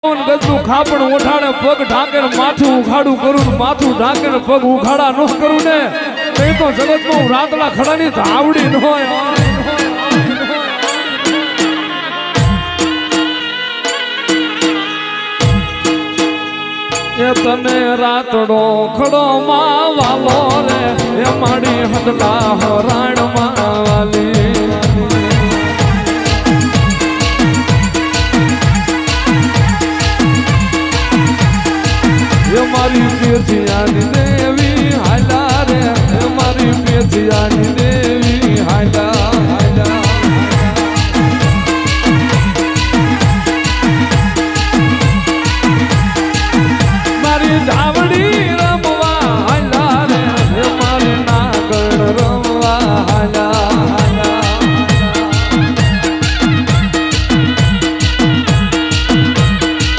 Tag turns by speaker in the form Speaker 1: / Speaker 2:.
Speaker 1: ગજનું ખાપણ ઓઠાડે પગ ઢાંકે માથું ઉખાડું કરું માથું ઢાંકે પગ ઉખાડા ન કરું ને નહીં તો જગતમાં રાતલા ખડાની ધાવડી ન હોય એ તને રાતડો ખડો માં વાલો રે એ માડી હદલા હરાણ માં વાલી એ મારી પીરથી દેવી